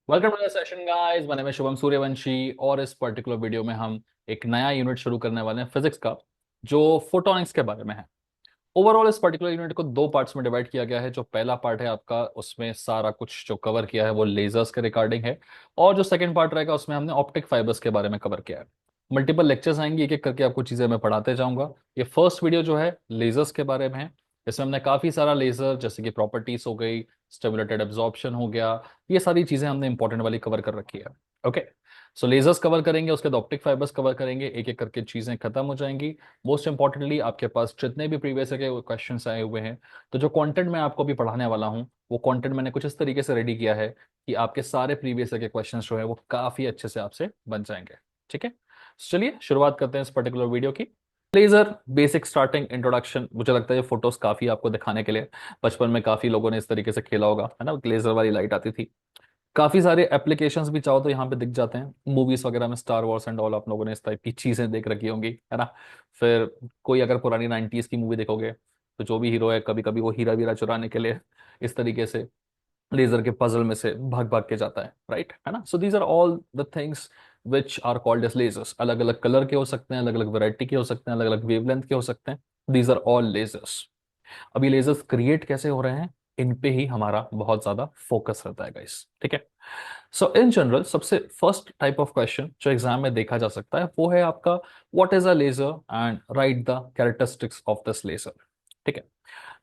Welcome to the session guys. My name है शुभम सूर्यवंशी और इस पर्टिकुलर वीडियो में हम एक नया यूनिट शुरू करने वाले हैं फिजिक्स का, जो फोटोनिक्स के बारे में है। ओवरऑल इस पर्टिकुलर यूनिट को दो पार्ट्स में डिवाइड किया गया है। जो पहला पार्ट है आपका, उसमें सारा कुछ जो कवर किया है वो लेजर्स के रिगार्डिंग है, और जो सेकंड पार्ट रहेगा उसमें हमने ऑप्टिक फाइबर्स के बारे में कवर किया है। मल्टीपल लेक्चर्स आएंगे, एक एक करके आपको चीजें मैं पढ़ाते जाऊंगा। ये फर्स्ट वीडियो जो है लेजर्स के बारे में है। इसमें हमने काफी सारा लेजर जैसे कि प्रॉपर्टीज हो गई, स्टिमुलेटेड एब्जॉर्प्शन हो गया, ये सारी चीजें हमने इंपॉर्टेंट वाली कवर कर रखी है। ओके, सो लेजर्स कवर करेंगे, उसके बाद ऑप्टिक फाइबर्स कवर करेंगे, एक एक करके चीजें खत्म हो जाएंगी। मोस्ट इंपॉर्टेंटली आपके पास जितने भी प्रीवियस के क्वेश्चंस आए हुए हैं, तो जो कंटेंट मैं आपको भी पढ़ाने वाला हूँ वो कंटेंट मैंने कुछ इस तरीके से रेडी किया है कि आपके सारे प्रीवियस के क्वेश्चंस जो है वो काफी अच्छे से आपसे बन जाएंगे। ठीक है, चलिए शुरुआत करते हैं इस पर्टिकुलर वीडियो की। Laser basic starting introduction. मुझे लगता है ये फोटोज काफी आपको दिखाने के लिए, बचपन में काफी लोगों ने इस तरीके से खेला होगा, है ना। लेजर वाली लाइट आती थी। काफी सारे एप्लीकेशंस भी चाहो तो यहाँ पे दिख जाते हैं, मूवीज वगैरह में स्टार वॉर्स एंड ऑल, आप लोगों ने इस टाइप की चीजें देख रखी होंगी, है ना। फिर कोई अगर पुरानी 90s की मूवी देखोगे तो जो भी हीरो है, कभी कभी वो हीरा वीरा चुराने के लिए इस तरीके से लेजर के पजल में से भाग भाग के जाता है, राइट, है ना। So these are all the things which are called as lasers. अलग अलग कलर के हो सकते हैं, अलग अलग वैरायटी के हो सकते हैं, अलग अलग वेवलेंथ के हो सकते हैं। These are all lasers. अभी लेजर्स क्रिएट कैसे हो रहे हैं, इन पे ही हमारा बहुत ज्यादा फोकस रहता है गाइस। ठीक है, सो इन जनरल सबसे फर्स्ट टाइप ऑफ क्वेश्चन जो एग्जाम में देखा जा सकता है वो है आपका, what is a laser and write the characteristics of this laser. ठीक है,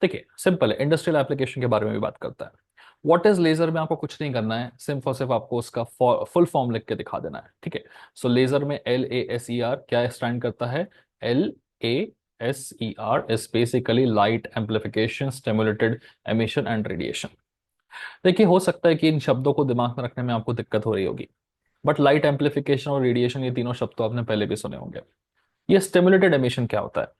देखिए सिंपल है, इंडस्ट्रियल एप्लीकेशन के बारे में भी बात करता है। व्हाट इज लेजर में आपको कुछ नहीं करना है, सिर्फ और सिर्फ आपको उसका फुल फॉर्म लिख के दिखा देना है। ठीक है, सो लेजर में LASER क्या स्टैंड करता है? LASER is basically light amplification, stimulated emission and radiation. देखिए हो सकता है कि इन शब्दों को दिमाग में रखने में आपको दिक्कत हो रही होगी, बट लाइट एम्प्लीफिकेशन और रेडिएशन ये तीनों शब्द तो आपने पहले भी सुने होंगे। ये स्टिमुलेटेड एमिशन क्या होता है?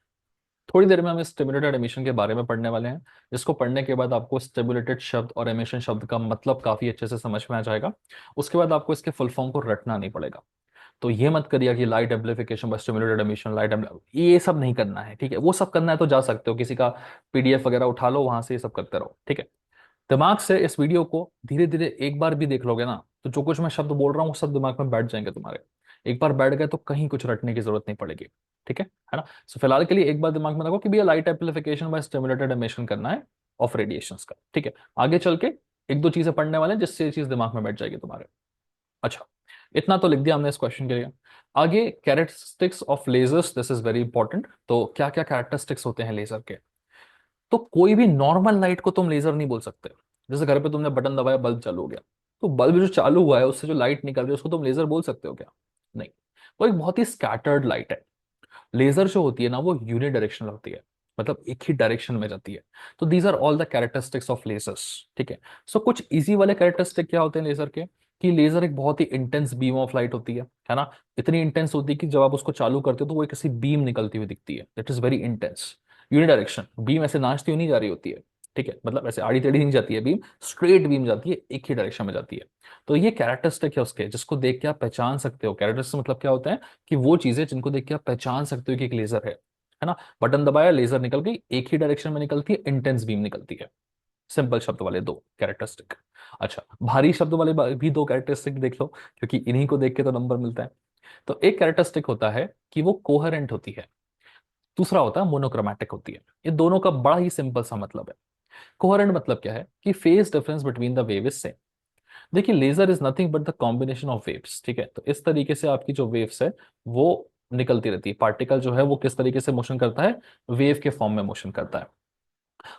थोड़ी देर में हम इस स्टिमुलेटेड एमिशन के बारे में पढ़ने वाले हैं, जिसको पढ़ने के बाद आपको स्टिमुलेटेड शब्द और एमिशन शब्द का मतलब काफी अच्छे से समझ में आ जाएगा। उसके बाद आपको इसके फुल फॉर्म को रटना नहीं पड़ेगा। तो ये मत करिए कि लाइट एम्प्लीफिकेशन बस स्टिमुलेटेड एमिशन लाइट, ये सब नहीं करना है। ठीक है, वो सब करना है तो जा सकते हो, किसी का PDF वगैरह उठा लो, वहां से ये सब करते रहो। ठीक है, दिमाग से इस वीडियो को धीरे धीरे एक बार भी देख लोगे ना, तो जो कुछ मैं शब्द बोल रहा हूँ वो सब दिमाग में बैठ जाएंगे तुम्हारे। एक बार बैठ गए तो कहीं कुछ रटने की जरूरत नहीं पड़ेगी। ठीक है ना। सो फिलहाल के लिए एक बार दिमाग में रखो कि भैया light amplification by stimulated emission करना है ऑफ रेडिएशंस का। ठीक है, आगे चल के एक दो चीजें पढ़ने वाले हैं जिससे ये चीज दिमाग में बैठ जाएगी तुम्हारे। अच्छा, इतना तो लिख दिया हमने इस क्वेश्चन के लिए। आगे characteristics of lasers, this is very important. तो क्या क्या कैरेक्टरिस्टिक्स होते हैं लेजर के? तो कोई भी नॉर्मल लाइट को तुम लेजर नहीं बोल सकते। जैसे घर पे तुमने बटन दबाया, बल्ब चालू हो गया, तो बल्ब जो चालू हुआ है उससे जो लाइट निकल रही है उसको तुम लेजर बोल सकते हो क्या? नहीं। वो एक बहुत ही स्कैटर्ड लाइट है। लेजर जो होती है ना वो यूनिडायरेक्शनल होती है, मतलब एक ही डायरेक्शन में जाती है। तो these are all the characteristics of lasers. ठीक है, सो कुछ इजी वाले कैरेक्टरिस्टिक क्या होते हैं लेजर के, कि लेजर एक बहुत ही इंटेंस बीम ऑफ लाइट होती है ना। इतनी इंटेंस होती है कि जब आप उसको चालू करते हो तो वो एक ऐसी बीम निकलती हुई दिखती है, that is very intense. Unidirection beam ऐसे नाचती हुई नहीं जा रही होती है। ठीक है, मतलब ऐसे आड़ी टेढ़ी नहीं जाती है बीम, स्ट्रेट बीम जाती है, एक ही डायरेक्शन में जाती है। तो ये कैरेक्टरिस्टिक है उसके, जिसको देख के आप पहचान सकते हो। कैरेक्टरिस्टिक मतलब क्या होता है कि वो चीजें जिनको देख के आप पहचान सकते हो कि एक लेजर है ना। बटन दबाया, लेजर निकल गई, एक ही डायरेक्शन में निकलती है, इंटेंस बीम निकलती है। सिंपल शब्द वाले दो कैरेक्टरिस्टिक। अच्छा, भारी शब्द वाले भी दो कैरेक्टरिस्टिक देख लो, क्योंकि इन्हीं को देख के तो नंबर मिलता है। तो एक कैरेक्टरिस्टिक होता है कि वो कोहेरेंट होती है, दूसरा होता है मोनोक्रोमैटिक होती है। ये दोनों का बड़ा ही सिंपल सा मतलब है। कोहेरेंट मतलब क्या है कि phase difference between the wave is same. देखिए laser is nothing but the combination of waves. ठीक है, तो इस तरीके से आपकी जो वेव्स है वो निकलती रहती है। पार्टिकल जो है वो किस तरीके से मोशन करता है? वेव के फॉर्म में मोशन करता है।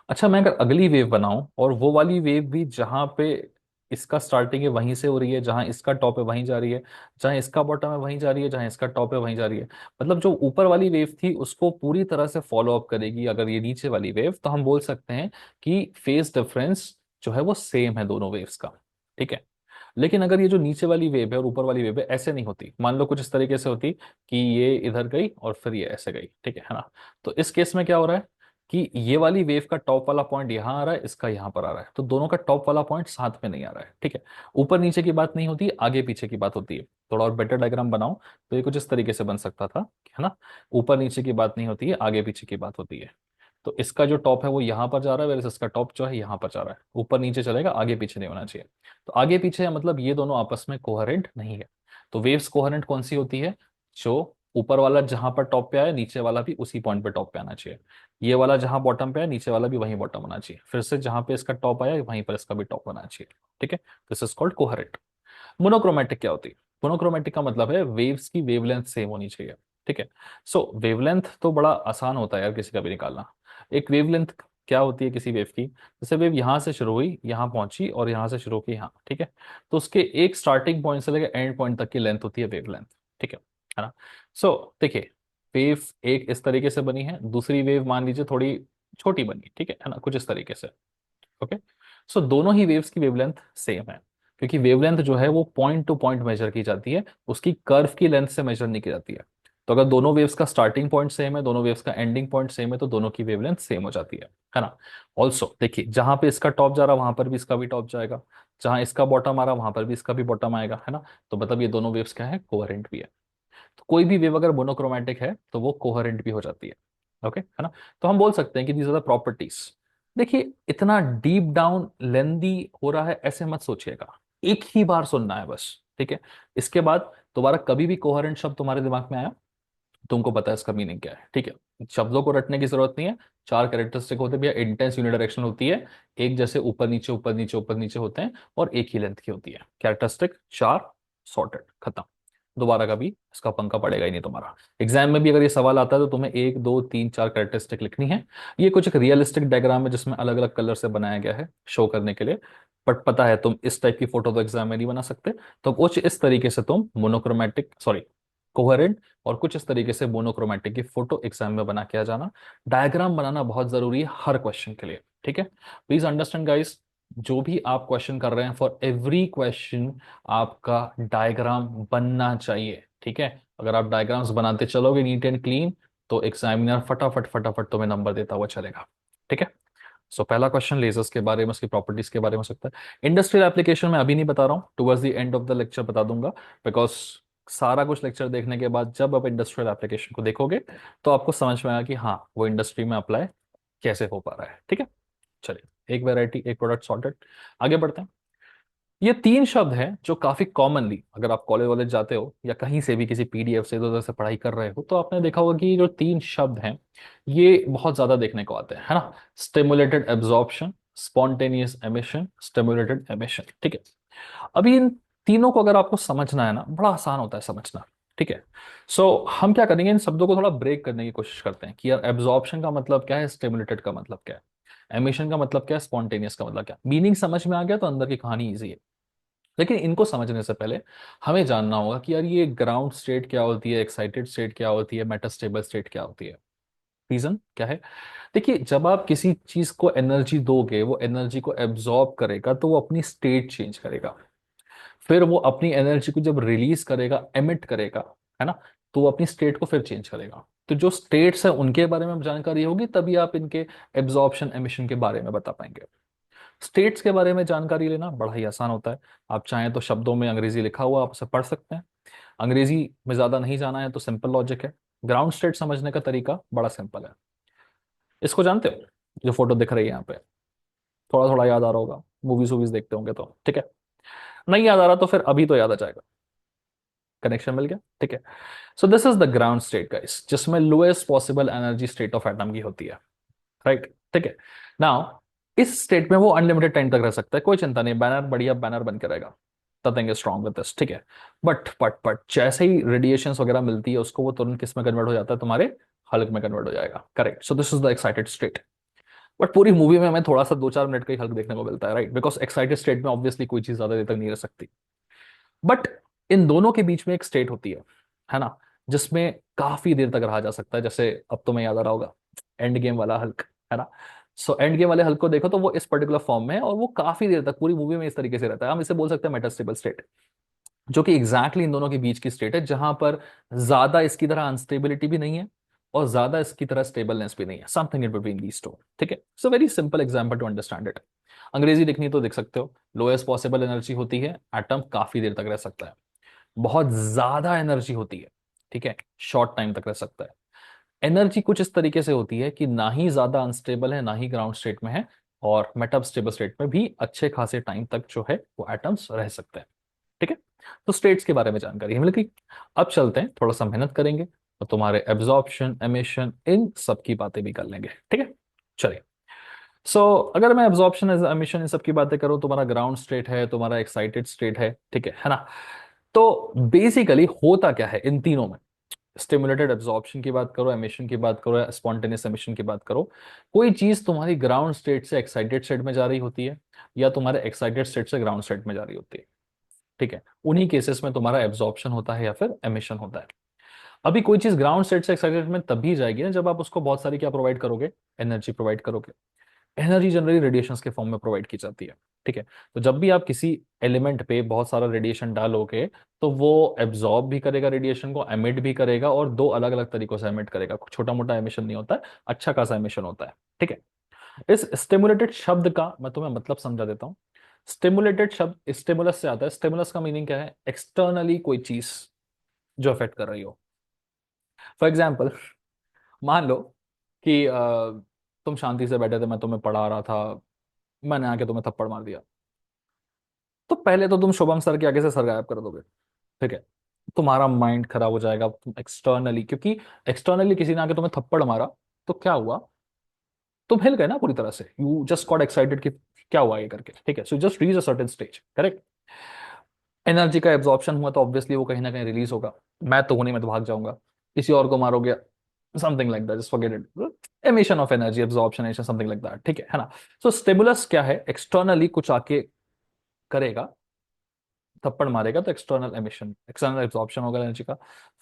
अच्छा, मैं अगर अगली वेव बनाऊं और वो वाली वेव भी जहां पे इसका स्टार्टिंग है वहीं से हो रही है, जहां इसका टॉप है वहीं जा रही है, जहां इसका बॉटम है वहीं जा रही है, जहां इसका टॉप है वहीं जा रही है, मतलब जो ऊपर वाली वेव थी उसको पूरी तरह से फॉलो अप करेगी अगर ये नीचे वाली वेव, तो हम बोल सकते हैं कि फेज डिफरेंस जो है वो सेम है दोनों वेव्स का। ठीक है, लेकिन अगर ये जो नीचे वाली वेव है और ऊपर वाली वेव है ऐसे नहीं होती, मान लो कुछ इस तरीके से होती कि ये इधर गई और फिर ये ऐसे गई। ठीक है ना। तो इस केस में क्या हो रहा है कि ये वाली वेव का टॉप वाला पॉइंट यहाँ आ रहा है, इसका यहाँ पर आ रहा है, तो दोनों का टॉप वाला पॉइंट साथ में नहीं आ रहा है। ठीक है, ऊपर नीचे की बात नहीं होती, आगे पीछे की बात होती है। थोड़ा और बेटर डायग्राम बनाओ तो ये कुछ इस तरीके से बन सकता था, है ना। ऊपर नीचे की बात नहीं होती है, आगे पीछे की बात होती है। तो इसका जो टॉप है वो यहाँ पर जा रहा है, वैसे इसका टॉप जो है यहाँ पर जा रहा है, ऊपर नीचे चलेगा, आगे पीछे नहीं होना चाहिए। तो आगे पीछे है मतलब ये दोनों आपस में कोहेरेंट नहीं है। तो वेव्स कोहेरेंट कौन सी होती है? जो ऊपर वाला जहां पर टॉप पे आया, नीचे वाला भी उसी पॉइंट पे टॉप पे आना चाहिए। ये वाला जहां बॉटम पे है, नीचे वाला भी वहीं बॉटम होना चाहिए। फिर से जहां पे इसका टॉप आया वहीं पर इसका भी टॉप होना चाहिए। ठीक है, this is called coherent. Monochromatic क्या होती है? मोनोक्रोमेटिक का मतलब है वेव्स की वेवलेंथ सेम होनी चाहिए। ठीक है। सो वेवलेंथ तो बड़ा आसान होता है यार किसी का भी निकालना। एक वेवलेंथ क्या होती है किसी वेव की? जैसे वेव यहां से शुरू हुई, यहां पहुंची, और यहां से शुरू की यहाँ, ठीक है। तो उसके एक स्टार्टिंग पॉइंट से लेकर एंड पॉइंट तक की लेंथ होती है वेवलेंथ। ठीक है ना? सो देखिए, वेव एक इस तरीके से बनी है, दूसरी वेव मान लीजिए थोड़ी छोटी बनी, ठीक है ना, कुछ इस तरीके से। ओके। सो दोनों ही वेव्स की वेवलेंथ सेम है, क्योंकि वेवलेंथ जो है वो पॉइंट टू पॉइंट मेजर की जाती है, उसकी कर्व की लेंथ से मेजर नहीं की जाती है। तो अगर दोनों वेव्स का स्टार्टिंग पॉइंट सेम है, दोनों वेव्स का एंडिंग पॉइंट सेम है, तो दोनों की वेवलेंथ सेम हो जाती है ना? ऑल्सो देखिए, जहां पे इसका टॉप जा रहा है वहां पर भी इसका भी टॉप जाएगा, जहां इसका बॉटम आ रहा है वहां पर भी इसका भी बॉटम आएगा, है ना? तो मतलब ये दोनों वेव्स क्या है? कोहेरेंट भी है। तो कोई भी वेव अगर मोनोक्रोमैटिक है तो वो कोहेरेंट भी हो जाती है। ओके, है ना? तो हम बोल सकते हैं कि दीज आर द प्रॉपर्टीज। देखिए, इतना डीप डाउन लेंदी हो रहा है ऐसे मत सोचिएगा, एक ही बार सुनना है बस। ठीक है। इसके बाद दोबारा कभी भी कोहेरेंट शब्द तुम्हारे दिमाग में आया, तुमको पता है इसका मीनिंग क्या है। ठीक है, शब्दों को रटने की जरूरत नहीं है। चार कैरेक्टरिस्टिक होते हैं भैया, इंटेंस यूनिडायरेक्शनल होती है, एक जैसे ऊपर नीचे ऊपर नीचे ऊपर नीचे होते हैं, और एक ही लेंथ की होती है। कैरेक्टरिस्टिक चार, सॉर्टेड, खत्म। दोबारा कभी इसका पंखा पड़ेगा ही नहीं तुम्हारा। एग्जाम में भी अगर ये सवाल आता है तो तुम्हें एक दो तीन चार कैरेक्टरिस्टिक लिखनी है। ये कुछ एक रियलिस्टिक डायग्राम है जिसमें अलग अलग कलर से बनाया गया है शो करने के लिए। बट पता है तुम इस टाइप की फोटो तो एग्जाम में नहीं बना सकते। तो कुछ इस तरीके से तुम मोनोक्रोमैटिक, सॉरी, कोहेरेंट, और कुछ इस तरीके से मोनोक्रोमैटिक की फोटो एग्जाम में बना के आ जाना। डायग्राम बनाना बहुत जरूरी है हर क्वेश्चन के लिए। ठीक है, प्लीज अंडरस्टैंड गाइस, जो भी आप क्वेश्चन कर रहे हैं, फॉर एवरी क्वेश्चन आपका डायग्राम बनना चाहिए। ठीक है, अगर आप डायग्राम्स बनाते चलोगे नीट एंड क्लीन, तो एग्जामिनर फटाफट फटाफट तुम्हें नंबर देता हुआ चलेगा। ठीक है। सो पहला क्वेश्चन लेजर्स के बारे में, उसकी प्रॉपर्टीज के बारे में हो सकता है। इंडस्ट्रियल एप्लीकेशन में अभी नहीं बता रहा हूँ, towards the end of the lecture बता दूंगा। बिकॉज सारा कुछ लेक्चर देखने के बाद जब आप इंडस्ट्रियल एप्लीकेशन को देखोगे तो आपको समझ में आएगा कि हाँ, वो इंडस्ट्री में अप्लाई कैसे हो पा रहा है। ठीक है, चलिए, एक वेराइटी एक प्रोडक्ट सॉर्टेड। आगे बढ़ते हैं। ये तीन शब्द हैं जो काफी कॉमनली, अगर आप कॉलेज वॉलेज जाते हो या कहीं से भी किसी पीडीएफ से इधर उधर से पढ़ाई कर रहे हो, तो आपने देखा होगा कि ये जो तीन शब्द हैं ये बहुत ज्यादा देखने को आते हैं, है ना? Stimulated absorption, spontaneous emission, stimulated emission. ठीक है। अभी इन तीनों को अगर आपको समझना है ना, बड़ा आसान होता है समझना। ठीक है। सो हम क्या करेंगे, इन शब्दों को थोड़ा ब्रेक करने की कोशिश करते हैं कि यार एब्जॉर्प्शन का मतलब क्या है, स्टिमुलेटेड का मतलब क्या है, एमिशन का मतलब क्या है, स्पॉन्टेनियस का मतलब क्या है। मीनिंग समझ में आ गया तो अंदर की कहानी ईजी है। लेकिन इनको समझने से पहले हमें जानना होगा कि यार ये ग्राउंड स्टेट क्या होती है, एक्साइटेड स्टेट क्या होती है, मेटास्टेबल स्टेट क्या होती है। रीजन क्या है? देखिए, जब आप किसी चीज को एनर्जी दोगे, वो एनर्जी को एब्जॉर्ब करेगा तो वो अपनी स्टेट चेंज करेगा। फिर वो अपनी एनर्जी को जब रिलीज करेगा, एमिट करेगा, है ना, तो वो अपनी स्टेट को फिर चेंज करेगा। तो जो स्टेट्स है उनके बारे में जानकारी होगी तभी आप इनके एब्जॉर्प्शन एमिशन के बारे में बता पाएंगे। स्टेट्स के बारे में जानकारी लेना बड़ा ही आसान होता है। आप चाहें तो शब्दों में अंग्रेजी लिखा हुआ आप उसे पढ़ सकते हैं। अंग्रेजी में ज्यादा नहीं जाना है तो सिंपल लॉजिक है। ग्राउंड स्टेट समझने का तरीका बड़ा सिंपल है। इसको जानते हो, जो फोटो दिख रही है यहाँ पे? थोड़ा थोड़ा याद आ रहा होगा, मूवीज वूवीज देखते होंगे तो। ठीक है, नहीं याद आ रहा तो फिर अभी तो याद आ जाएगा। कनेक्शन मिल गया? ठीक है। So this is the ground state guys, जिसमें lowest possible energy state of atom की होती है। राइट, ठीक है। नाउ इस स्टेट में वो अनलिमिटेड टाइम तक रह सकता है, कोई चिंता नहीं, बैनर बढ़िया बैनर बन के रहेगा। Nothing is strong with this. ठीक है। बट जैसे ही रेडिएशंस वगैरह मिलती है उसको, वो तुरंत किस में कन्वर्ट हो जाता है? तुम्हारे हल्क में कन्वर्ट हो जाएगा। Correct. So this is the excited state. But पूरी मूवी में हमें थोड़ा सा 2-4 मिनट का ही हल्क देखने को मिलता है, राइट? बिकॉज एक्साइटेड स्टेट में ऑब्वियसली कोई चीज ज्यादा देर तक नहीं रह सकती। बट इन दोनों के बीच में एक स्टेट होती है ना, जिसमें काफी देर तक रहा जा सकता है। जैसे अब तुम्हें याद आ रहा होगा एंड गेम वाला हल्क, है ना? सो एंड गेम वाले हल्क को देखो तो वो इस पर्टिकुलर फॉर्म में है और वो काफी देर तक पूरी मूवी में इस तरीके से रहता है। हम इसे बोल सकते हैं मेटास्टेबल स्टेट, जो कि एग्जैक्टली इन दोनों के बीच की स्टेट है, जहां पर ज्यादा इसकी तरह अनस्टेबिलिटी भी नहीं है और ज्यादा इसकी तरह स्टेबलनेस भी नहीं है, something in between these two. ठीक है, so very simple example to understand it. Angrezi लिखनी तो देख सकते हो। लोएस्ट पॉसिबल एनर्जी होती है, एटम काफी देर तक रह सकता है। बहुत ज्यादा एनर्जी होती है, ठीक है, शॉर्ट टाइम तक रह सकता है। एनर्जी कुछ इस तरीके से होती है कि ना ही ज्यादा अनस्टेबल है ना ही ग्राउंड स्टेट में है, और मेटअप स्टेबल स्टेट में भी अच्छे खासे टाइम तक जो है वो एटम्स रह सकते हैं। ठीक है, तो स्टेट्स के बारे में जानकारी मिल गई। अब चलते हैं, थोड़ा सा मेहनत करेंगे तो तुम्हारे एब्जॉर्प्शन, एमिशन, इन सब की बातें भी कर लेंगे। ठीक है, चलिए। सो अगर मैं एब्जॉर्प्शन एमिशन इन सब की बातें करूं, तुम्हारा ग्राउंड स्टेट है, तुम्हारा एक्साइटेड स्टेट है, ठीक है ना। तो बेसिकली होता क्या है इन तीनों में, स्टिमुलेटेड एब्जॉर्प्शन की बात करो, एमिशन की बात करो, या स्पॉन्टेनियस एमिशन की बात करो, कोई चीज तुम्हारी ग्राउंड स्टेट से एक्साइटेड स्टेट में जा रही होती है, या तुम्हारे एक्साइटेड स्टेट से ग्राउंड स्टेट में जा रही होती है। ठीक है, उन्हीं केसेस में तुम्हारा एब्जॉर्प्शन होता है या फिर एमिशन होता है। अभी कोई चीज ग्राउंड स्टेट से एक्साइटेड में तभी जाएगी ना जब आप उसको बहुत सारी क्या प्रोवाइड करोगे, एनर्जी प्रोवाइड करोगे। एनर्जी जनरली रेडिएशंस के फॉर्म में प्रोवाइड की जाती है। ठीक है, तो जब भी आप किसी एलिमेंट पे बहुत सारा रेडिएशन डालोगे, तो वो एब्जॉर्ब भी करेगा रेडिएशन को, एमिट भी करेगा, और दो अलग अलग तरीकों से एमिट करेगा। छोटा मोटा एमिशन नहीं होता है, अच्छा खासा एमिशन होता है। ठीक है, इस स्टिमुलेटेड शब्द का मैं तुम्हें मतलब समझा देता हूं। स्टिमुलेटेड शब्द स्टिमुलस से आता है। स्टिमुलस का मीनिंग क्या है, एक्सटर्नली कोई चीज जो अफेक्ट कर रही हो। फॉर एग्जाम्पल, मान लो कि तुम शांति से बैठे थे, मैं तुम्हें पढ़ा रहा था, मैंने आके तुम्हें थप्पड़ मार दिया। तो पहले तो तुम शुभम सर के आगे से सर गायब कर दोगे। ठीक है, तुम्हारा माइंड खराब हो जाएगा। तुम एक्सटर्नली, क्योंकि एक्सटर्नली किसी ने आके तुम्हें थप्पड़ मारा, तो क्या हुआ, तुम हिल गए ना पूरी तरह से, यू जस्ट गॉट एक्साइटेड कि क्या हुआ ये करके। ठीक है, so just reach a certain stage, correct. Energy का एब्जॉर्प्शन हुआ तो ऑब्वियसली वो कहीं ना कहीं रिलीज होगा। मैं तो हूं नहीं, मैं तो भाग जाऊंगा, किसी और को मारोगे, something like that, just forget it. Emission of energy, absorption, emission, something like that. ठीक है ना। सो स्टिमुलस क्या है, एक्सटर्नली कुछ आके करेगा, थप्पड़ मारेगा तो एक्सटर्नल एमिशन, एक्सटर्नल एब्जॉर्प्शन होगा एनर्जी का।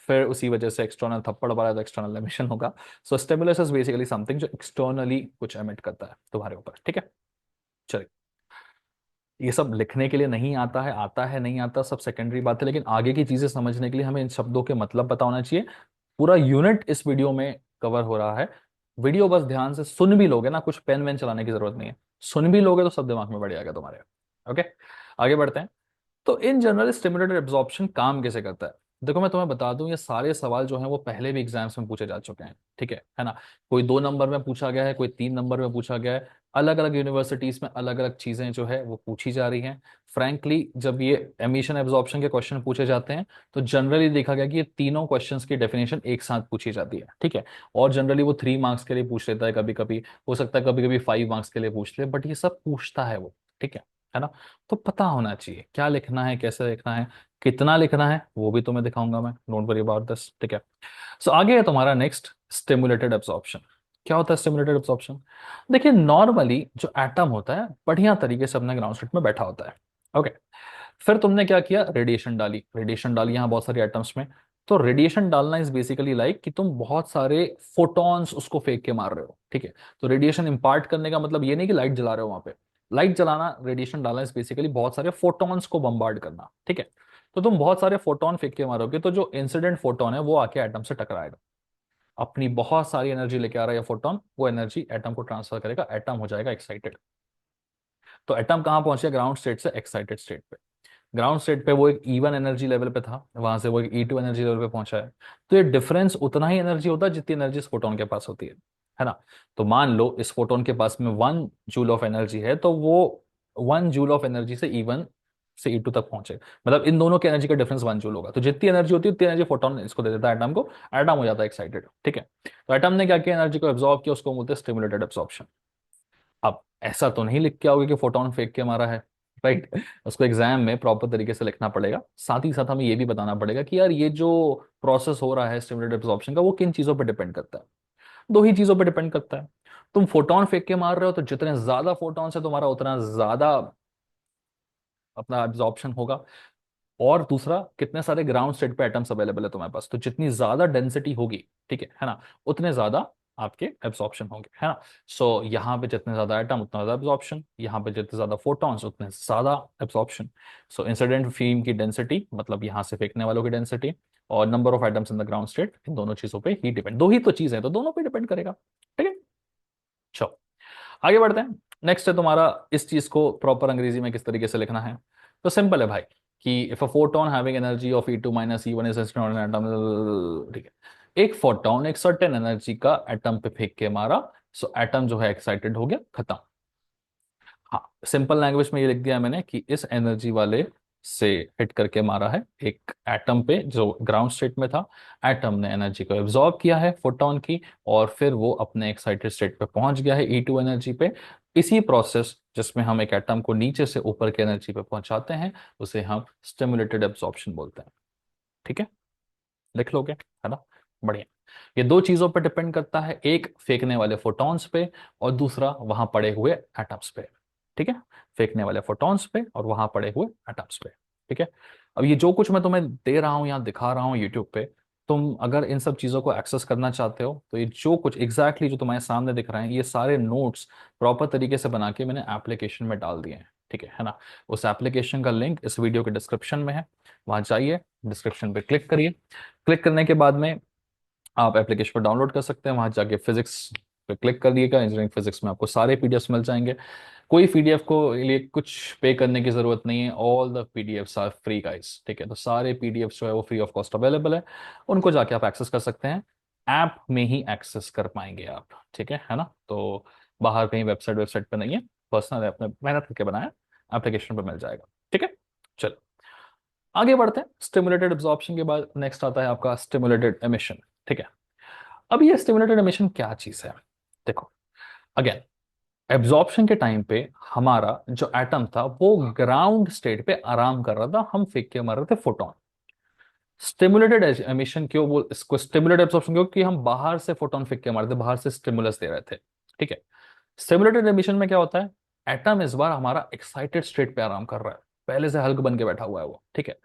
फिर उसी वजह से एक्सटर्नल थप्पड़ मारा तो एक्सटर्नल एमिशन होगा। सो स्टिमुलस इज बेसिकली समथिंग जो एक्सटर्नली कुछ एमिट करता है तुम्हारे ऊपर। ठीक है, चलिए। ये सब लिखने के लिए नहीं आता है नहीं आता, सब सेकेंडरी बात है, लेकिन आगे की चीजें समझने के लिए हमें इन शब्दों के मतलब पता होना चाहिए। पूरा यूनिट इस वीडियो में कवर हो रहा है। वीडियो बस ध्यान से सुन भी लोगे ना, कुछ पेन वेन चलाने की जरूरत नहीं है, सुन भी लोगे तो सब दिमाग में बढ़ जाएगा तुम्हारे। ओके, आगे बढ़ते हैं। तो इन जनरल स्टिमुलेटेड एब्जॉर्प्शन काम कैसे करता है। देखो मैं तुम्हें बता दूं, ये सारे सवाल जो हैं वो पहले भी एग्जाम्स में पूछे जा चुके हैं। ठीक है ना। कोई 2 नंबर में पूछा गया है, कोई 3 नंबर में पूछा गया है। अलग अलग यूनिवर्सिटीज में अलग अलग चीजें जो है वो पूछी जा रही हैं। फ्रैंकली जब ये एमिशन एब्जॉर्प्शन के क्वेश्चन पूछे जाते हैं, तो जनरली देखा गया कि ये तीनों क्वेश्चंस की डेफिनेशन एक साथ पूछी जाती है। ठीक है, और जनरली वो 3 मार्क्स के लिए पूछ लेता है, कभी कभी हो सकता है कभी कभी 5 मार्क्स के लिए पूछ ले, बट ये सब पूछता है वो। ठीक है ना। तो पता होना चाहिए क्या लिखना है, कैसे लिखना है, कितना लिखना है, वो भी तुम्हें दिखाऊंगा मैं, डोंट वरी अबाउट दिस। ठीक है, सो आगे है तुम्हारा नेक्स्ट, स्टिमुलेटेड एब्जॉर्प्शन। क्या होता है स्टिमुलेटेड एब्जॉर्प्शन। देखिए नॉर्मली जो एटम होता है बढ़िया तरीके से अपने ग्राउंड स्टेट में बैठा होता है। ओके, फिर तुमने क्या किया, रेडिएशन डाली, रेडिएशन डाली यहाँ बहुत सारे एटम्स में। तो रेडिएशन डालना इज बेसिकली लाइक कि तुम बहुत सारे फोटॉन्स उसको फेंक के मार रहे हो। ठीक है, तो रेडिएशन इंपार्ट करने का मतलब ये नहीं कि लाइट जला रहे हो वहां पे। लाइट जलाना, रेडिएशन डालना इज बेसिकली बहुत सारे फोटॉन्स को बम्बार्ड करना। ठीक है, तो तुम बहुत सारे फोटोन फेंक के मारोगे, तो जो इंसिडेंट फोटोन है वो आके एटम से टकराएगा, अपनी बहुत सारी एनर्जी लेके आ रहा है फोटोन, वो एनर्जी एटम को ट्रांसफर करेगा, एटम हो जाएगा एक्साइटेड। तो एटम कहाँ पहुंचे, ग्राउंड स्टेट से एक्साइटेड स्टेट पे। ग्राउंड स्टेट पे वो एक E1 एनर्जी लेवल पे था, वहां से वो एक E2 एनर्जी लेवल पे पहुंचा है। तो ये डिफरेंस उतना ही एनर्जी होता है जितनी एनर्जी इस फोटोन के पास होती है ना। तो मान लो इस फोटोन के पास में 1 जूल ऑफ एनर्जी है, तो वो 1 जूल ऑफ एनर्जी से E1 से E2 तक पहुंचे, मतलब इन दोनों की एनर्जी का डिफरेंस 1 जूल होगा। तो जितनी एनर्जी होती है उतनी एनर्जी फोटोन इसको दे देता है एटम को, एटम हो जाता है एक्साइटेड। ठीक है, तो एटम ने क्या किया, एनर्जी को एब्जॉर्ब किया, उसको बोलते हैं स्टिमुलेटेड एब्जॉर्प्शन। अब ऐसा तो नहीं लिख के आओगे कि फोटोन फेंक के मारा है, राइट। उसको एग्जाम में प्रॉपर तरीके से लिखना पड़ेगा। साथ ही साथ हमें ये भी बताना पड़ेगा कि यार ये जो प्रोसेस हो रहा है स्टिमुलेटेड एब्जॉर्प्शन का, वो किन चीजों पर डिपेंड करता है। 2 ही चीजों पर डिपेंड करता है। तुम फोटोन फेंक के मार रहे हो, तो जितने ज्यादा फोटोन है तुम्हारा उतना ज्यादा अपना एब्जॉर्प्शन होगा। और दूसरा, कितने सारे ग्राउंड स्टेट पे एटम्स अवेलेबल है तुम्हारे पास, तो जितनी ज्यादा डेंसिटी होगी, ठीक है ना, उतने ज्यादा आपके एब्जॉर्प्शन होंगे, है ना। सो यहाँ पे जितने ज्यादा एटम उतना ज्यादा एब्जॉर्प्शन, यहाँ पे जितने ज्यादा फोटॉन्स उतने ज्यादा एब्जॉर्प्शन। सो इंसिडेंट फिल्म की डेंसिटी, मतलब यहाँ से फेंकने वालों की डेंसिटी, और number of atoms in the ground state, इन दोनों चीजों पे ही डिपेंड, 2 ही तो चीज है तो दोनों पे डिपेंड करेगा। ठीक है, चलो आगे बढ़ते हैं। नेक्स्ट है तुम्हारा, इस चीज को प्रॉपर अंग्रेजी में किस तरीके से लिखना है। तो सिंपल है भाई, कि if a photon having energy of E2 minus E1 is atom, ठीक है, एक फोटोन एक सर्टेन एनर्जी का एटम पे फेंक के मारा, सो एटम जो है एक्साइटेड हो गया, खत्म। हाँ, सिंपल लैंग्वेज में ये लिख दिया मैंने कि इस एनर्जी वाले से हिट करके मारा है एक एटम पे जो ग्राउंड स्टेट में था। एटम ने एनर्जी को एब्जॉर्ब किया है फोटोन की, और फिर वो अपने एक्साइटेड स्टेट पे पहुंच गया है E2 एनर्जी पे। इसी प्रोसेस जिसमें हम एक एटम को नीचे से ऊपर की एनर्जी पे पहुंचाते हैं, उसे हम स्टिमुलेटेड एब्जॉर्प्शन बोलते हैं। ठीक है, लिख लोगे, है ना? बढ़िया। ये दो चीजों पर डिपेंड करता है, एक फेंकने वाले फोटॉन्स पे और दूसरा वहां पड़े हुए एटम्स पे। ठीक है, फेंकने वाले फोटॉन्स पे और वहां पड़े हुए एटम्स पे। ठीक है, अब ये जो कुछ मैं तुम्हें दे रहा हूं, यहाँ दिखा रहा हूं यूट्यूब पे, तुम अगर इन सब चीजों को एक्सेस करना चाहते हो तो ये जो कुछ एग्जैक्टली जो तुम्हारे सामने दिख रहे हैं, ये सारे नोट्स प्रॉपर तरीके से बना के मैंने एप्लीकेशन में डाल दिए हैं। ठीक है ना? उस एप्लीकेशन का लिंक इस वीडियो के डिस्क्रिप्शन में है, वहां जाइए, डिस्क्रिप्शन पे क्लिक करिए। क्लिक करने के बाद में आप एप्लीकेशन पर डाउनलोड कर सकते हैं, वहां जाके फिजिक्स पे क्लिक कर दिएगा। इंजीनियरिंग फिजिक्स में आपको सारे पीडीएफ्स मिल जाएंगे, कोई पीडीएफ को लिए कुछ पे करने की जरूरत नहीं है। All the PDFs are free guys. ठीक है, तो सारे पीडीएफ्स जो है वो फ्री ऑफ कॉस्ट अवेलेबल है, उनको जाके आप एक्सेस कर सकते हैं। ऐप में ही एक्सेस कर पाएंगे आप। ठीक है ना? तो बाहर कहीं वेबसाइट वेबसाइट पे नहीं है, पर्सनल अपने मेहनत करके बनाया, एप्लीकेशन पर मिल जाएगा। ठीक है, चलो आगे बढ़ते हैं। स्टिमुलेटेड एब्जॉर्प्शन के बाद नेक्स्ट आता है आपका स्टिमुलेटेड एमिशन। ठीक है, अब ये स्टिमुलेटेड एमिशन क्या चीज है? देखो, अगेन, एब्जॉर्प्शन के टाइम पे हमारा जो एटम था वो ग्राउंड स्टेट पे आराम कर रहा था, हम फेंक के मार रहे थे फोटोन। स्टिमुलेटेड एमिशन क्यों बोल इसको स्टिमुलेटेड एब्जॉर्प्शन क्यों? कि हम बाहर से फोटोन फेंक के मार रहे थे, बाहर से स्टिमुलस दे रहे थे। ठीक है, स्टिमुलेटेड एमिशन में क्या होता है? एटम इस बार हमारा एक्साइटेड स्टेट पे आराम कर रहा है, पहले से हल्क बन के बैठा हुआ है वो। ठीक है,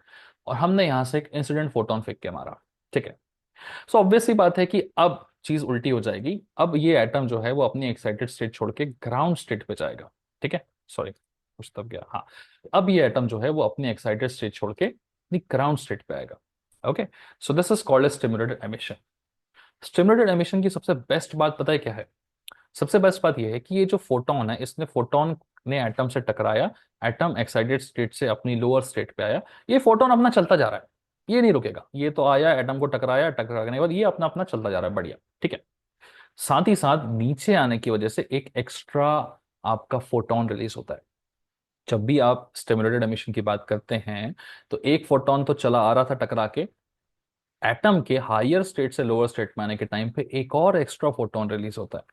और हमने यहां से एक इंसिडेंट फोटोन फेंक के मारा। ठीक है, सो ऑब्वियस सी बात है कि अब चीज उल्टी हो जाएगी। अब ये एटम जो है वो अपनी एक्साइटेड स्टेट छोड़ के ग्राउंड स्टेट पे जाएगा। ठीक है, सॉरी, कुछ तब गया, हाँ। अब ये एटम जो है वो अपनी एक्साइटेड स्टेट छोड़ के अपनी ग्राउंड स्टेट पे आएगा। Okay, so this is called stimulated emission. Stimulated emission की सबसे बेस्ट बात पता है क्या है? सबसे बेस्ट बात यह है कि ये जो फोटोन है, इसने फोटोन ने एटम से टकराया, एटम एक्साइटेड स्टेट से अपनी लोअर स्टेट पे आया, ये फोटोन अपना चलता जा रहा है, ये नहीं रुकेगा। ये तो आया, एटम को टकराया, टकराने के बाद ये अपना अपना चलता जा रहा है, बढ़िया। ठीक है, साथ ही साथ नीचे आने की वजह से एक एक्स्ट्रा आपका फोटोन रिलीज होता है। जब भी आप स्टिमुलेटेड एमिशन की बात करते हैं, तो एक फोटोन तो चला आ रहा था टकरा के, एटम के हायर स्टेट से लोअर स्टेट में आने के टाइम पे एक और एक्स्ट्रा फोटोन रिलीज होता है।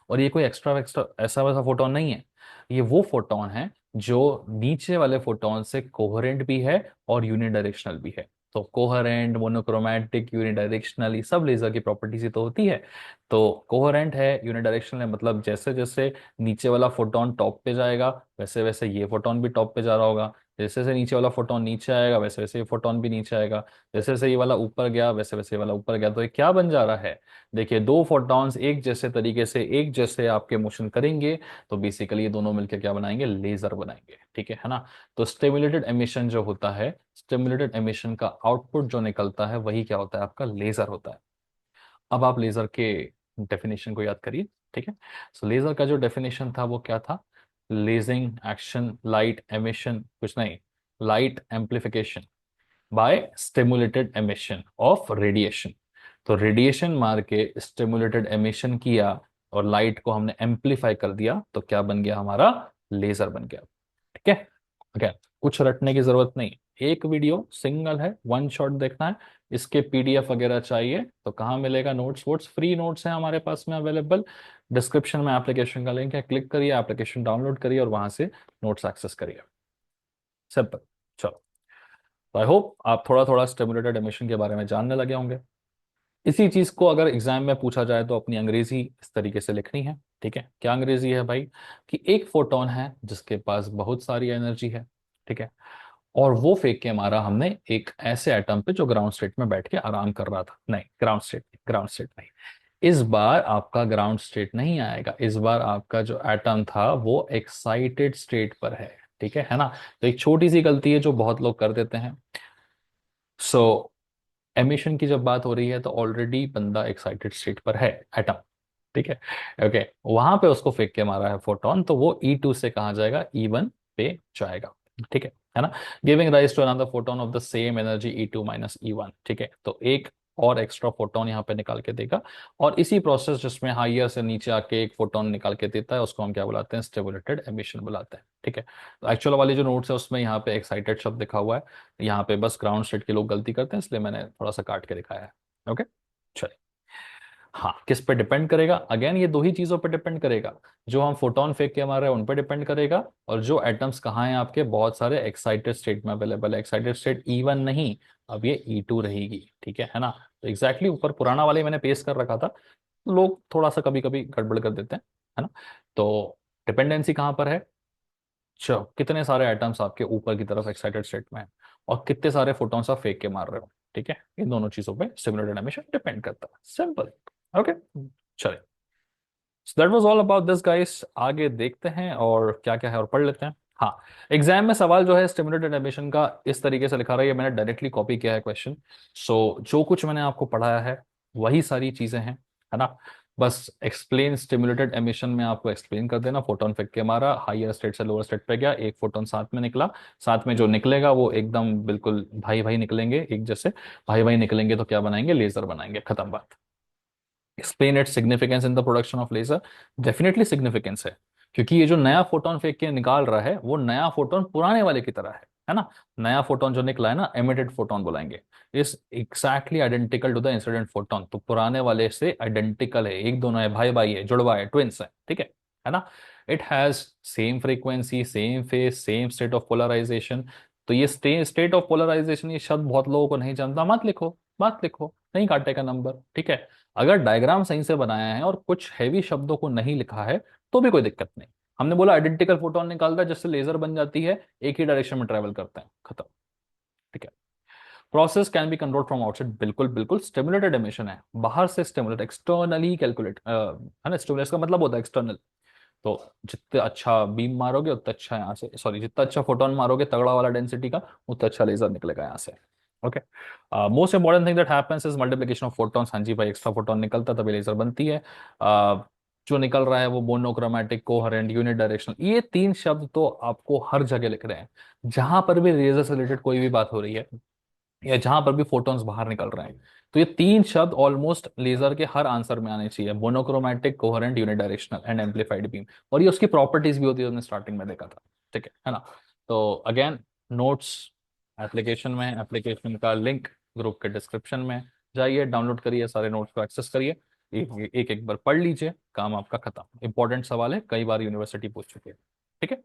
और ये कोई एक्स्ट्रा एक्स्ट्रा ऐसा वैसा फोटोन नहीं है, ये वो फोटोन है जो नीचे वाले फोटोन से कोहेरेंट भी है और यूनिडायरेक्शनल भी है। तो कोहेरेंट, मोनोक्रोमैटिक, यूनिडायरेक्शनल, ये सब लेजर की प्रॉपर्टीज ही तो होती है। तो कोहेरेंट है, यूनिडायरेक्शनल है, मतलब जैसे जैसे नीचे वाला फोटोन टॉप पे जाएगा, वैसे वैसे ये फोटोन भी टॉप पे जा रहा होगा। जैसे जैसे नीचे वाला फोटोन नीचे आएगा, वैसे वैसे ये फोटोन भी नीचे आएगा। जैसे जैसे ये वाला ऊपर गया, वैसे वैसे ये वाला ऊपर गया। तो ये क्या बन जा रहा है? देखिए, दो फोटॉन्स एक जैसे तरीके से एक जैसे आपके मोशन करेंगे, तो बेसिकली ये दोनों मिलकर क्या बनाएंगे? लेजर बनाएंगे। ठीक है ना? तो स्टिमुलेटेड एमिशन जो होता है, स्टिमुलेटेड एमिशन का आउटपुट जो निकलता है वही क्या होता है? आपका लेजर होता है। अब आप लेजर के डेफिनेशन को याद करिए। ठीक है, सो लेजर का जो डेफिनेशन था वो क्या था? लेजिंग एक्शन, लाइट एमिशन, कुछ नहीं, light amplification by stimulated emission of radiation. तो रेडिएशन मार के स्टिमुलेटेड एमिशन किया और लाइट को हमने एम्प्लीफाई कर दिया, तो क्या बन गया? हमारा लेजर बन गया। ठीक है, ओके, कुछ रटने की जरूरत नहीं, एक वीडियो सिंगल है, वन शॉट देखना है। इसके पीडीएफ वगैरह चाहिए तो कहाँ मिलेगा? नोट्स वोट्स फ्री नोट्स हैं हमारे पास में अवेलेबल, डिस्क्रिप्शन में एप्लीकेशन का लिंक है, क्लिक करिए, एप्लीकेशन डाउनलोड करिए और वहां से नोट्स एक्सेस करिए। सिंपल। चलो, तो आई होप आप थोड़ा थोड़ा स्टिमुलेटेड एमिशन के बारे में जानने लगे होंगे। इसी चीज को अगर एग्जाम में पूछा जाए तो अपनी अंग्रेजी इस तरीके से लिखनी है। ठीक है, क्या अंग्रेजी है भाई? कि एक फोटोन है जिसके पास बहुत सारी एनर्जी है। ठीक है, और वो फेंक के मारा हमने एक ऐसे एटम पे जो ग्राउंड स्टेट में बैठ के आराम कर रहा था। नहीं, ग्राउंड स्टेट नहीं, इस बार आपका ग्राउंड स्टेट नहीं आएगा, इस बार आपका जो एटम था वो एक्साइटेड स्टेट पर है। ठीक है ना? तो एक छोटी सी गलती है जो बहुत लोग कर देते हैं। सो एमिशन की जब बात हो रही है तो ऑलरेडी बंदा एक्साइटेड स्टेट पर है, एटम। ठीक है, ओके, वहां पे उसको फेंक के मारा है फोटोन, तो वो E2 से कहा जाएगा E1 पे जाएगा। ठीक है ना? Giving rise to another photon of the same energy E2 minus E1। ठीक है, तो एक और एक्स्ट्रा फोटोन यहाँ पे निकाल के देगा, और इसी प्रोसेस जिसमें हाइयर से नीचे आके एक फोटोन निकाल के देता है उसको हम क्या बुलाते हैं, स्टिमुलेटेड एमिशन बुलाते हैं। ठीक है, तो एक्चुअल वाली जो नोट्स है उसमें यहाँ पे एक्साइटेड शब्द लिखा हुआ है, यहाँ पे बस ग्राउंड स्टेट के लोग गलती करते हैं इसलिए मैंने थोड़ा सा काट के दिखाया है। ओके, चलिए। हाँ, किस पे डिपेंड करेगा, अगेन ये दो ही चीजों पे डिपेंड करेगा, जो हम फोटोन फेंक के मार रहे हैं उन पे डिपेंड करेगा, और जो एटम्स कहाँ हैं आपके, बहुत सारे एक्साइटेड स्टेट में अवेलेबल है। एक्साइटेड स्टेट E1 नहीं, अब ये E2 रहेगी। ठीक है ना, तो एग्जैक्टली ऊपर पुराना वाले मैंने पेश कर रखा था, लोग थोड़ा सा कभी कभी गड़बड़ कर देते हैं, है ना। तो डिपेंडेंसी कहाँ पर है, कितने सारे एटम्स आपके ऊपर की तरफ एक्साइटेड स्टेट में है, और कितने सारे फोटॉन्स आप फेंक के मार रहे हो। ठीक है, इन दोनों चीजों पे स्टिमुलेटेड एमिशन डिपेंड करता है, सिंपल। ओके, चलिए। So that was all about this guys, आगे देखते हैं और क्या क्या है और पढ़ लेते हैं। हाँ, एग्जाम में सवाल जो है स्टिमुलेटेड एमिशन का इस तरीके से लिखा रहा है, ये मैंने डायरेक्टली कॉपी किया है क्वेश्चन। सो जो कुछ मैंने आपको पढ़ाया है वही सारी चीजें हैं, है ना। बस एक्सप्लेन स्टिमुलेटेड एमिशन में आपको एक्सप्लेन कर देना, फोटोन फेंक के मारा, हायर स्टेट से लोअर स्टेट पे गया, एक फोटोन साथ में निकला, साथ में जो निकलेगा वो एकदम बिल्कुल भाई भाई निकलेंगे एक जैसे, भाई भाई निकलेंगे तो क्या बनाएंगे, लेजर बनाएंगे, खत्म बात। Explain it significance in the production of laser, definitely significance है, क्योंकि ये जो नया फोटोन फेंक के निकाल रहा है वो नया फोटोन पुराने वाले की तरह है ना। नया फोटोन जो निकला है ना, एमिटेड फोटोन बुलाएंगे, is exactly identical to the incident photon, तो पुराने वाले से आइडेंटिकल है, एक दोनों है, भाई भाई है, जुड़वा है, ट्विंस है। ठीक है ना। It has same frequency, same phase, same state of polarization. तो ये स्टेट ऑफ पोलराइजेशन ये शब्द बहुत लोगों को नहीं जानता, मत लिखो, नहीं काटेगा नंबर। ठीक है, अगर डायग्राम सही से बनाया है और कुछ हैवी शब्दों को नहीं लिखा है तो भी कोई दिक्कत नहीं। हमने बोला आइडेंटिकल फोटोन निकालता है जिससे लेजर बन जाती है, एक ही डायरेक्शन में ट्रेवल करते हैं, खत्म। ठीक है, process can be control from outside, बिल्कुल बिल्कुल, स्टिमुलेटेड एमिशन है, बाहर से स्टिमुलेट, एक्सटर्नली कैलकुलेट, है ना, स्टिमुलेट का मतलब होता है एक्सटर्नल। तो जितने अच्छा बीम मारोगे उतना अच्छा यहाँ से, सॉरी, जितना अच्छा फोटोन मारोगे तगड़ा वाला डेंसिटी का, उतना अच्छा लेजर निकलेगा यहाँ से। Okay, most important thing that happens is multiplication of photons. हाँ जी भाई, एक्स्ट्रा फोटोन निकलता तभी लेजर बनती है। जो निकल रहा है वो मोनोक्रोमैटिक, कोहेरेंट, यूनि डायरेक्शनल, ये तीन शब्द तो आपको हर जगह लिख रहे हैं, जहां पर भी लेजर से रिलेटेड कोई भी बात हो रही है या जहां पर भी फोटॉन्स बाहर निकल रहे हैं, तो ये तीन शब्द ऑलमोस्ट लेजर के हर आंसर में आने चाहिए, monochromatic, coherent, unidirectional and amplified beam, और ये उसकी प्रॉपर्टीज भी होती है, हमने स्टार्टिंग में देखा था। ठीक है ना। तो अगेन, नोट्स एप्लीकेशन में, एप्लीकेशन का लिंक ग्रुप के डिस्क्रिप्शन में, जाइए डाउनलोड करिए, सारे नोट्स को एक्सेस करिए, एक बार पढ़ लीजिए, काम आपका खत्म। इंपॉर्टेंट सवाल है, कई बार यूनिवर्सिटी पूछ चुकी है। ठीक है,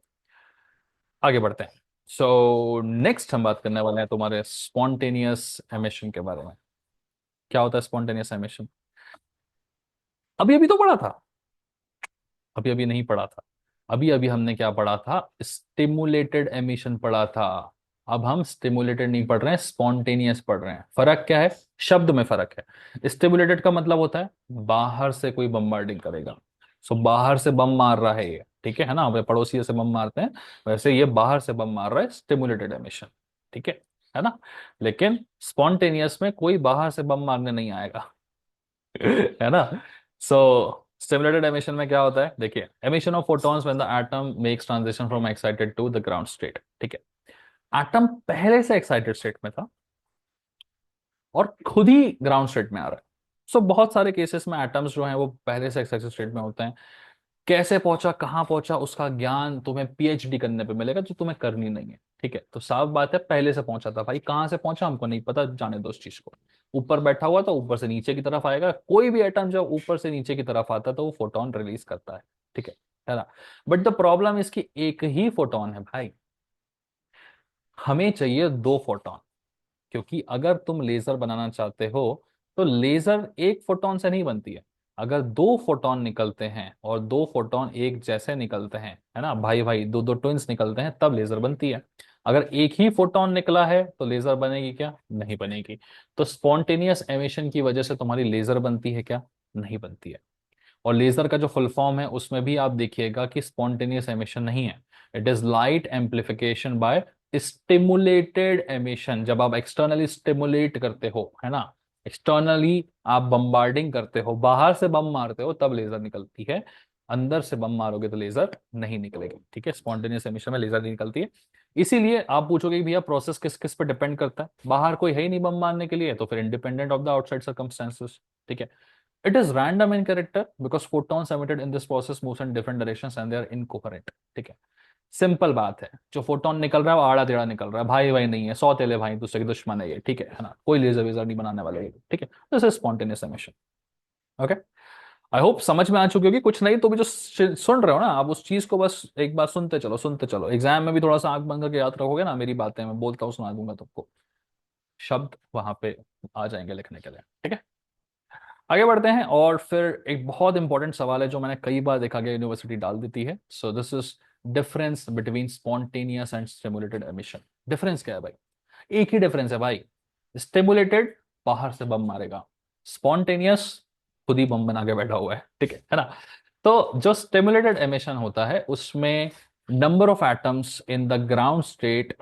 आगे बढ़ते हैं। सो नेक्स्ट हम बात करने वाले हैं तुम्हारे स्पॉन्टेनियस एमिशन के बारे में। क्या होता है स्पॉन्टेनियस एमिशन, अभी अभी तो पढ़ा था, अभी अभी नहीं पढ़ा था, अभी अभी हमने क्या पढ़ा था, स्टिमुलेटेड एमिशन पढ़ा था। अब हम स्टिमुलेटेड नहीं पढ़ रहे हैं, स्पॉन्टेनियस पढ़ रहे हैं। फर्क क्या है, शब्द में फर्क है। स्टिमुलेटेड का मतलब होता है बाहर से कोई बम्बार्डिंग करेगा, सो बाहर से बम मार रहा है ये, ठीक है ना, वे पड़ोसी से बम मारते हैं, वैसे ये बाहर से बम मार रहा है, स्टिमुलेटेड एमिशन। ठीक है ना। लेकिन स्पॉन्टेनियस में कोई बाहर से बम मारने नहीं आएगा, है ना। सो स्टिमुलेटेड एमिशन में क्या होता है, देखिए, emission of photons when the atom makes transition from excited to the ground state. ठीक है, एटम पहले से एक्साइटेड स्टेट में था और खुद ही ग्राउंड स्टेट में आ रहा है। सो बहुत सारे केसेस में एटम्स जो हैं वो पहले से एक्साइटेड स्टेट में होते हैं। कैसे पहुंचा, कहां पहुंचा, उसका ज्ञान तुम्हें पीएचडी करने पे मिलेगा, जो तुम्हें करनी नहीं है। ठीक है, तो साफ बात है, पहले से पहुंचा था भाई, कहां से पहुंचा हमको नहीं पता, जाने दो उस चीज को। ऊपर बैठा हुआ था, ऊपर से नीचे की तरफ आएगा, कोई भी एटम जब ऊपर से नीचे की तरफ आता है तो वो फोटोन रिलीज करता है। ठीक है ना। बट द प्रॉब्लम इसकी एक ही फोटोन है भाई, हमें चाहिए दो फोटोन, क्योंकि अगर तुम लेजर बनाना चाहते हो तो लेजर एक फोटोन से नहीं बनती है। अगर दो फोटोन निकलते हैं और दो फोटोन एक जैसे निकलते हैं, है ना, भाई भाई, दो दो ट्विंस निकलते हैं, तब लेजर बनती है। अगर एक ही फोटोन निकला है तो लेजर बनेगी क्या, नहीं बनेगी। तो स्पॉन्टेनियस एमिशन की वजह से तुम्हारी लेजर बनती है क्या, नहीं बनती है। और लेजर का जो फुल फॉर्म है उसमें भी आप देखिएगा कि स्पॉन्टेनियस एमिशन नहीं है, it is light amplification by stimulated emission. जब आप एक्सटर्नली स्टिमुलेट करते हो, है ना, एक्सटर्नली आप बम्बार्डिंग करते हो, बाहर से बम मारते हो, तब लेजर निकलती है, अंदर से बम मारोगे तो लेजर नहीं निकलेगी। ठीक है, स्पॉन्टेनियस एमिशन में लेजर नहीं निकलती है। इसीलिए आप पूछोगे कि भैया प्रोसेस किस किस पे डिपेंड करता है, बाहर कोई है ही नहीं बम मारने के लिए, तो फिर independent of the outside circumstances. ठीक है। It is random in character because photons emitted in this process moves in different directions and they are incoherent। ठीक है, सिंपल बात है, जो फोटोन निकल रहा है वो आड़ा टेढ़ा निकल रहा है, भाई भाई नहीं है, सौतेले भाई दूसरे के दुश्मन है ये। ठीक है ना, कोई लेजर वेजर नहीं बनाने वाले ये। ठीक है, this is spontaneous emission. Okay, I hope समझ में आ चुकी होगी। कुछ नहीं तो भी जो सुन रहे हो ना आप, उस चीज को बस एक बार सुनते चलो, सुनते चलो। एग्जाम में भी थोड़ा सा आंख बंद करके याद रखोगे ना मेरी बातें, मैं बोलता हूँ सुना दूंगा तुमको, शब्द वहां पे आ जाएंगे लिखने के लिए। ठीक है, आगे बढ़ते हैं। और फिर एक बहुत इंपॉर्टेंट सवाल है जो मैंने कई बार देखा गया यूनिवर्सिटी डाल देती है। So this is difference between spontaneous and stimulated emission. Difference क्या है भाई? एक ही डिफरेंस है भाई, स्टिमुलेटेड बाहर से बम मारेगा, स्पॉन्टेनियस खुद ही बम बना के बैठा हुआ है। ठीक है ना। तो जो स्टिमुलेटेड एमिशन होता है उसमें number of atoms in the ground state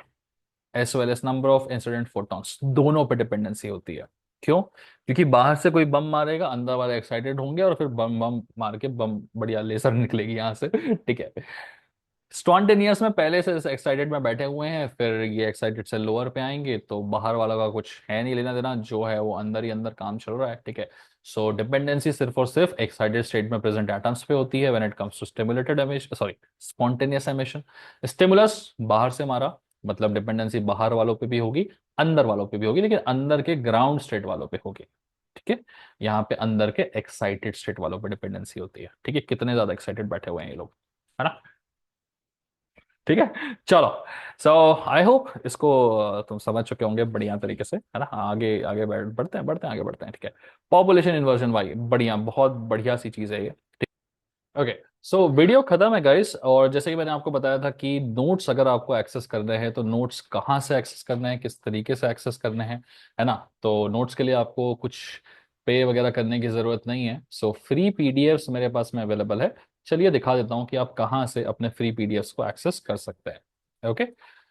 as well as number of incident photons दोनों पे डिपेंडेंसी होती है। क्यों? क्योंकि बाहर से कोई बम मारेगा, अंदर वाले एक्साइटेड होंगे और फिर बम बम मार के बम बढ़िया लेजर निकलेगी यहाँ से। ठीक है। स्पॉन्टेनियस में पहले से एक्साइटेड में बैठे हुए हैं, फिर ये एक्साइटेड से लोअर पे आएंगे तो बाहर वाला का कुछ है नहीं लेना देना, जो है वो अंदर ही अंदर काम चल रहा है। ठीक है। सो डिपेंडेंसी सिर्फ और सिर्फ एक्साइटेड स्टेट में प्रेजेंट एटम्स पे होती है when it comes to stimulated emission, sorry spontaneous emission. Stimulus बाहर से मारा, मतलब डिपेंडेंसी बाहर वालों पे भी होगी, अंदर वालों पे भी होगी, लेकिन अंदर के ग्राउंड स्टेट वालों पे होगी। ठीक है, यहाँ पे अंदर के एक्साइटेड स्टेट वालों पे डिपेंडेंसी होती है। ठीक है, कितने ज्यादा एक्साइटेड बैठे हुए हैं ये लोग, है ना। ठीक है, चलो। सो आई होप इसको तुम समझ चुके होंगे बढ़िया तरीके से, है ना। आगे आगे बढ़ते हैं, बढ़ते हैं, आगे बढ़ते हैं। ठीक है, पॉपुलेशन इन्वर्जन भाई बढ़िया, बहुत बढ़िया सी चीज है ये। ओके, सो वीडियो खत्म है गाइस। और जैसे कि मैंने आपको बताया था कि नोट्स अगर आपको एक्सेस करने हैं तो नोट्स कहाँ से एक्सेस करने हैं, किस तरीके से एक्सेस करने हैं, है ना। तो नोट्स के लिए आपको कुछ पे वगैरह करने की ज़रूरत नहीं है। सो फ्री पीडीएफ्स मेरे पास में अवेलेबल है। चलिए दिखा देता हूँ कि आप कहाँ से अपने फ्री पीडीएफ्स को एक्सेस कर सकते हैं। Okay,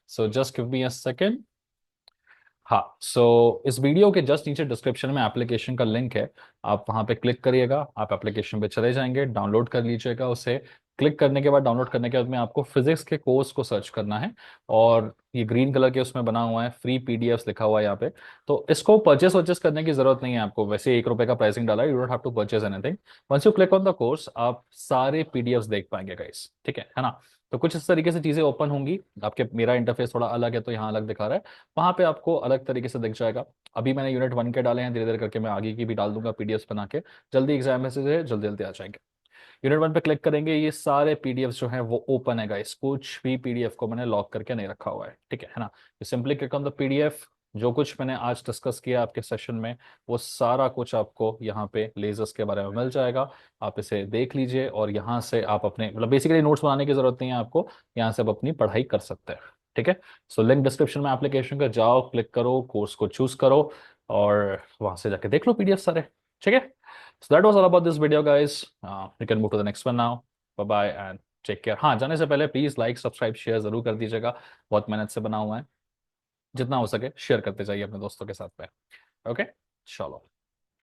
so just give me a second. हाँ, सो इस वीडियो के जस्ट नीचे डिस्क्रिप्शन में एप्लीकेशन का लिंक है, आप वहां पे क्लिक करिएगा, आप एप्लीकेशन पे चले जाएंगे, डाउनलोड कर लीजिएगा उसे। क्लिक करने के बाद, डाउनलोड करने के बाद में आपको फिजिक्स के कोर्स को सर्च करना है, और ये ग्रीन कलर के उसमें बना हुआ है फ्री पीडीएफ्स लिखा हुआ है यहाँ पे। तो इसको परचेस वर्चेस करने की जरूरत नहीं है आपको, वैसे 1 रुपए का प्राइसिंग डाला है, you don't have to purchase anything. Once you click on the course आप सारे पीडीएफ्स देख पाएंगे गाइस। ठीक है ना। तो कुछ इस तरीके से चीजें ओपन होंगी आपके, मेरा इंटरफेस थोड़ा अलग है तो यहाँ अलग दिखा रहा है, वहां पे आपको अलग तरीके से दिख जाएगा। अभी मैंने यूनिट 1 के डाले हैं, धीरे धीरे करके मैं आगे की भी डाल दूंगा पीडीएफ बना के, जल्दी एग्जाम में से जल्दी जल्दी आ जाएंगे। यूनिट 1 पे क्लिक करेंगे, ये सारे पीडीएफ जो है वो ओपन है गाइस, कुछ भी पीडीएफ को मैंने लॉक करके नहीं रखा हुआ है। ठीक है ना। Simply click on the PDF, जो कुछ मैंने आज डिस्कस किया आपके सेशन में वो सारा कुछ आपको यहाँ पे लेजर्स के बारे में मिल जाएगा। आप इसे देख लीजिए और यहाँ से आप अपने, मतलब बेसिकली नोट्स बनाने की जरूरत नहीं है आपको, यहाँ से आप अपनी पढ़ाई कर सकते हैं। ठीक है, सो लिंक डिस्क्रिप्शन में एप्लीकेशन का, जाओ क्लिक करो, कोर्स को चूज करो और वहां से जाके देख लो पीडीएफ सारे। ठीक है, so that was all about this video guys. You can move to the next one now. Bye bye and take care. हाँ, जाने से पहले प्लीज लाइक सब्सक्राइब शेयर जरूर कर दीजिएगा, बहुत मेहनत से बना हुआ है, जितना हो सके शेयर करते जाइए अपने दोस्तों के साथ में। ओके, चलो।